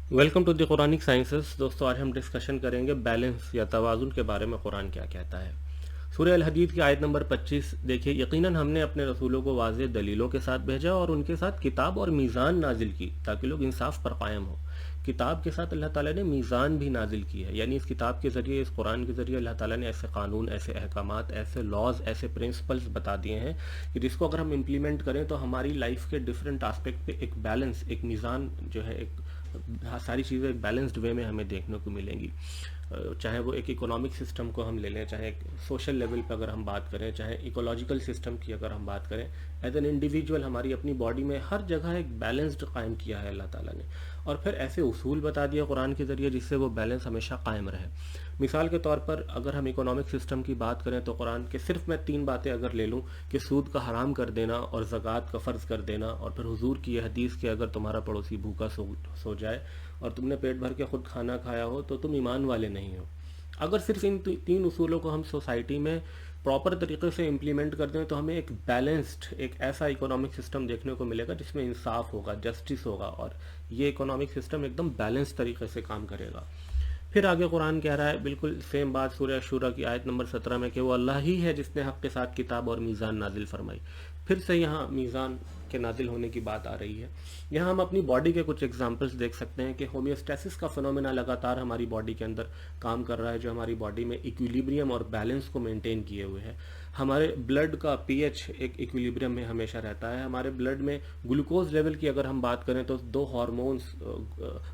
Welcome to the Quranic sciences. दोस्तों, आज हम डिस्कशन करेंगे बैलेंस या तवाज़ुन के बारे में कुरान क्या कहता है। सूरह अल हदीद की आयत नंबर 25 देखिए, यकीनन हमने अपने रसूलों को वाज़ेह दलीलों के साथ भेजा और उनके साथ किताब और मीज़ान नाजिल की ताकि लोग इंसाफ पर कायम हो। किताब के साथ अल्लाह ताला ने मीज़ान भी नाजिल की है, यानी इस किताब के ज़रिए, इस कुरान के ज़रिए अल्लाह ताला ने ऐसे कानून, ऐसे अहकामात, ऐसे लॉज, ऐसे प्रिंसिपल्स बता दिए हैं कि जिसको अगर हम इम्प्लीमेंट करें तो हमारी लाइफ के डिफरेंट आस्पेक्ट पे एक बैलेंस, एक मीज़ान जो है, एक सारी चीज़ें एक बैलेंस्ड वे में हमें देखने को मिलेंगी। चाहे वो एक इकोनॉमिक सिस्टम को हम ले लें, चाहे एक सोशल लेवल पर अगर हम बात करें, चाहे इकोलॉजिकल सिस्टम की अगर हम बात करें, एज एन इंडिविजुअल हमारी अपनी बॉडी में हर जगह एक बैलेंस्ड कायम किया है अल्लाह ताला ने। और फिर ऐसे उसूल बता दिया कुरान के ज़रिए जिससे वो बैलेंस हमेशा कायम रहे। मिसाल के तौर पर अगर हम इकोनॉमिक सिस्टम की बात करें तो कुरान के सिर्फ मैं 3 बातें अगर ले लूँ कि सूद का हराम कर देना और ज़कात का फ़र्ज़ कर देना, और फिर हुजूर की यह हदीस कि अगर तुम्हारा पड़ोसी भूखा सो जाए और तुमने पेट भर के खुद खाना खाया हो तो तुम ईमान वाले नहीं हो। अगर सिर्फ इन 3 उसूलों को हम सोसाइटी में प्रॉपर तरीके से इम्प्लीमेंट कर दें तो हमें एक बैलेंस्ड, एक ऐसा इकोनॉमिक सिस्टम देखने को मिलेगा जिसमें इंसाफ होगा, जस्टिस होगा, और ये इकोनॉमिक सिस्टम एकदम बैलेंस तरीके से काम करेगा। फिर आगे कुरान कह रहा है बिल्कुल सेम बात सूरह शूरा की आयत नंबर 17 में कि वो अल्लाह ही है जिसने हक़ के साथ किताब और मीज़ान नाजिल फरमाई। फिर से यहाँ मीज़ान के नाजिल होने की बात आ रही है। यहाँ हम अपनी बॉडी के कुछ एग्जांपल्स देख सकते हैं कि होम्योस्टेसिस का फिनोमेना लगातार हमारी बॉडी के अंदर काम कर रहा है, जो हमारी बॉडी में इक्विलिब्रियम और बैलेंस को मेंटेन किए हुए है। हमारे ब्लड का पीएच एक इक्विलिब्रियम में हमेशा रहता है। हमारे ब्लड में ग्लूकोज लेवल की अगर हम बात करें तो 2 हार्मोन्स,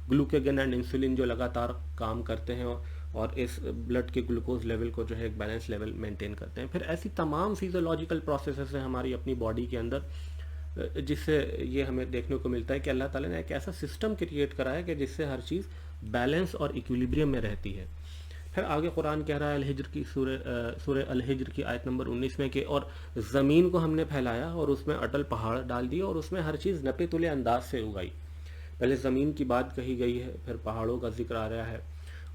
ग्लूकेगन एंड इंसुलिन, जो लगातार काम करते हैं और इस ब्लड के ग्लूकोज लेवल को जो है एक बैलेंस लेवल मेंटेन करते हैं। फिर ऐसी तमाम फिजियोलॉजिकल प्रोसेसेस हैं हमारी अपनी बॉडी के अंदर, जिससे ये हमें देखने को मिलता है कि अल्लाह ताला ने एक ऐसा सिस्टम क्रिएट करा है कि जिससे हर चीज़ बैलेंस और इक्विलिब्रियम में रहती है। फिर आगे कुरान कह रहा है अल-हिज्र की सूरह अल-हिज्र की आयत नंबर 19 में कि और ज़मीन को हमने फैलाया और उसमें अटल पहाड़ डाल दिए और उसमें हर चीज़ नपे तुले अंदाज से उगाई। पहले ज़मीन की बात कही गई है, फिर पहाड़ों का जिक्र आ रहा है,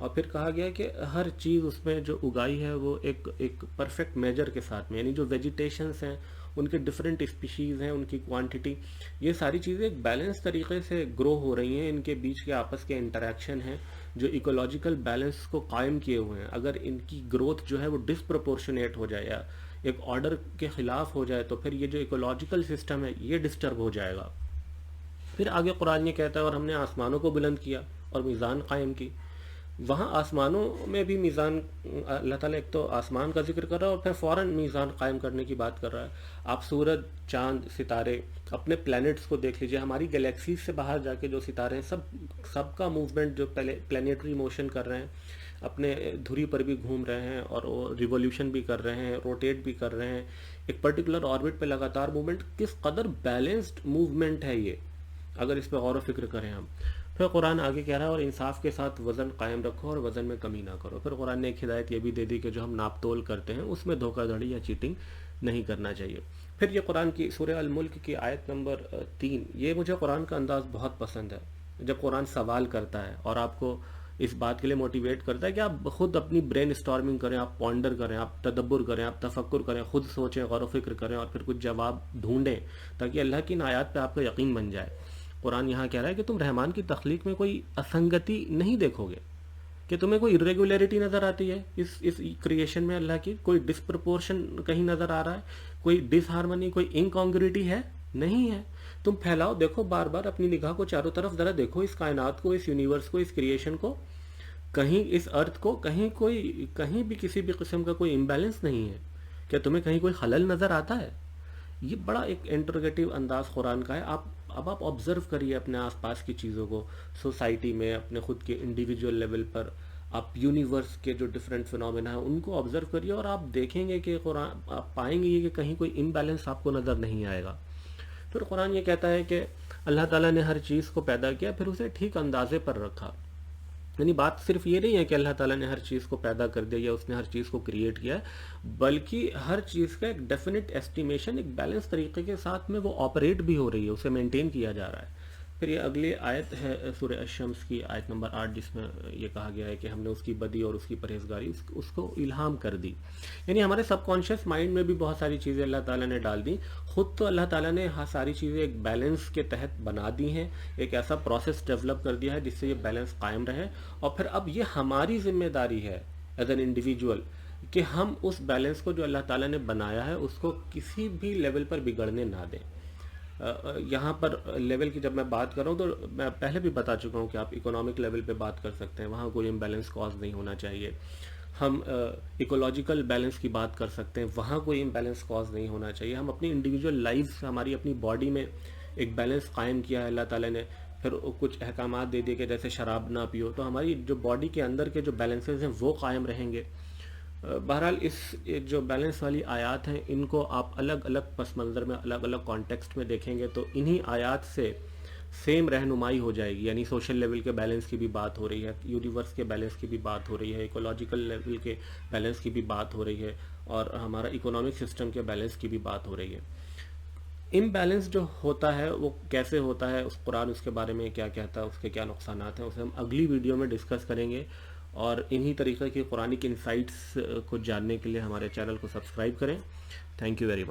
और फिर कहा गया कि हर चीज़ उसमें जो उगाई है वो एक परफेक्ट मेजर के साथ में, यानी जो वेजिटेशंस हैं उनके डिफरेंट स्पीशीज़ हैं, उनकी क्वांटिटी, ये सारी चीज़ें एक बैलेंस तरीके से ग्रो हो रही हैं। इनके बीच के आपस के इंटरेक्शन हैं जो इकोलॉजिकल बैलेंस को कायम किए हुए हैं। अगर इनकी ग्रोथ जो है वो डिसप्रोपोर्शनेट हो जाए या एक ऑर्डर के ख़िलाफ़ हो जाए तो फिर ये जो इकोलॉजिकल सिस्टम है ये डिस्टर्ब हो जाएगा। फिर आगे कुरान ये कहता है और हमने आसमानों को बुलंद किया और मीज़ान कायम की। वहाँ आसमानों में भी मीज़ान, अल्लाह ताला एक तो आसमान का जिक्र कर रहा है और फिर फ़ौरन मीज़ान कायम करने की बात कर रहा है। आप सूरज, चांद, सितारे, अपने प्लैनेट्स को देख लीजिए, हमारी गैलेक्सीज से बाहर जाके जो सितारे हैं सबका मूवमेंट जो प्लैनेटरी मोशन कर रहे हैं, अपने धुरी पर भी घूम रहे हैं और वो रिवोल्यूशन भी कर रहे हैं, रोटेट भी कर रहे हैं, एक पर्टिकुलर ऑर्बिट पे लगातार मूवमेंट। किस कदर बैलेंस्ड मूवमेंट है ये, अगर इस पर गौर व फिक्र करें हम। फिर कुरान आगे कह रहा है और इंसाफ के साथ वज़न कायम रखो और वज़न में कमी ना करो। फिर कुरान ने एक हिदायत ये भी दे दी कि जो हम नाप तोल करते हैं उसमें धोखाधड़ी या चीटिंग नहीं करना चाहिए। फिर ये कुरान की सूरह अल मुल्क की आयत नंबर 3, ये मुझे कुरान का अंदाज़ बहुत पसंद है। जब कुरान सवाल करता है और आपको इस बात के लिए मोटिवेट करता है कि आप खुद अपनी ब्रेन स्टॉर्मिंग करें, आप पॉन्डर करें, आप तदब्बुर करें, आप तफक्कुर करें, खुद सोचें, गौर व फिक्र करें और फिर कुछ जवाब ढूंढें ताकि अल्लाह की इन आयत पे आपका यकीन बन जाए। कुरान यहाँ कह रहा है कि तुम रहमान की तख्लीक में कोई असंगति नहीं देखोगे, कि तुम्हें कोई इरेगुलरिटी नज़र आती है इस क्रिएशन में, अल्लाह की कोई डिसप्रपोर्शन कहीं नज़र आ रहा है, कोई डिसहार्मनी, कोई इनकॉन्ग्रुइटी है, नहीं है। तुम फैलाओ, देखो, बार बार अपनी निगाह को चारों तरफ ज़रा देखो, इस कायनात को, इस यूनिवर्स को, इस क्रिएशन को, कहीं इस अर्थ को, कहीं भी किसी भी किस्म का कोई इम्बैलेंस नहीं है। क्या तुम्हें कहीं कोई खलल नज़र आता है? ये बड़ा एक इंटरोगेटिव अंदाज कुरान का है। आप ऑब्ज़र्व करिए अपने आसपास की चीज़ों को, सोसाइटी में, अपने खुद के इंडिविजुअल लेवल पर, आप यूनिवर्स के जो डिफरेंट फिनोमेना हैं उनको ऑब्ज़र्व करिए और आप देखेंगे कि कुरान, आप पाएंगे ये कि कहीं कोई इम्बैलेंस आपको नज़र नहीं आएगा। फिर कुरान ये कहता है कि अल्लाह ताला ने हर चीज़ को पैदा किया, फिर उसे ठीक अंदाजे पर रखा। यानी बात सिर्फ ये नहीं है कि अल्लाह ताला ने हर चीज़ को पैदा कर दिया या उसने हर चीज़ को क्रिएट किया, बल्कि हर चीज़ का एक डेफिनेट एस्टिमेशन, एक बैलेंस तरीके के साथ में वो ऑपरेट भी हो रही है, उसे मेंटेन किया जा रहा है। پھر یہ اگلی آیت ہے سورہ الشمس کی آیت نمبر 8، جس میں یہ کہا گیا ہے کہ ہم نے اس کی بدی اور اس کی پرہیزگاری اس کو الہام کر دی. یعنی ہمارے سب کانشیس مائنڈ میں بھی بہت ساری چیزیں اللہ تعالیٰ نے ڈال دی. خود تو اللہ تعالیٰ نے ساری چیزیں ایک بیلنس کے تحت بنا دی ہیں، ایک ایسا پروسیس ڈیولپ کر دیا ہے جس سے یہ بیلنس قائم رہے. اور پھر اب یہ ہماری ذمہ داری ہے ایز این انڈیویجول کہ ہم اس بیلنس کو جو اللہ تعالیٰ نے بنایا ہے اس کو کسی بھی لیول پر بگڑنے نہ دیں. یہاں پر لیول کی جب میں بات کر رہا ہوں تو میں پہلے بھی بتا چکا ہوں کہ آپ اکنامک لیول پہ بات کر سکتے ہیں، وہاں کوئی امبیلنس کاز نہیں ہونا چاہیے. ہم ایکولوجیکل بیلنس کی بات کر سکتے ہیں، وہاں کوئی امبیلنس کاز نہیں ہونا چاہیے. ہم اپنی انڈیویجول لائف، ہماری اپنی باڈی میں ایک بیلنس قائم کیا ہے اللہ تعالیٰ نے. پھر کچھ احکامات دے دیے کہ جیسے شراب نہ پیو، تو ہماری جو باڈی کے اندر کے جو بیلنسز ہیں وہ قائم رہیں گے. بہرحال اس جو بیلنس والی آیات ہیں ان کو آپ الگ الگ پس منظر میں، الگ الگ کانٹیکسٹ میں دیکھیں گے تو انہی آیات سے سیم رہنمائی ہو جائے گی. یعنی سوشل لیول کے بیلنس کی بھی بات ہو رہی ہے، یونیورس کے بیلنس کی بھی بات ہو رہی ہے، ایکولوجیکل لیول کے بیلنس کی بھی بات ہو رہی ہے، اور ہمارا اکنامک سسٹم کے بیلنس کی بھی بات ہو رہی ہے. امبیلنس جو ہوتا ہے وہ کیسے ہوتا ہے، اس قرآن اس کے بارے میں کیا کہتا ہے، اس کے کیا نقصانات ہیں، اسے ہم اگلی ویڈیو میں ڈسکس کریں گے. اور انہی طریقے کی قرآنک انسائٹس کو جاننے کے لیے ہمارے چینل کو سبسکرائب کریں. Thank you very much.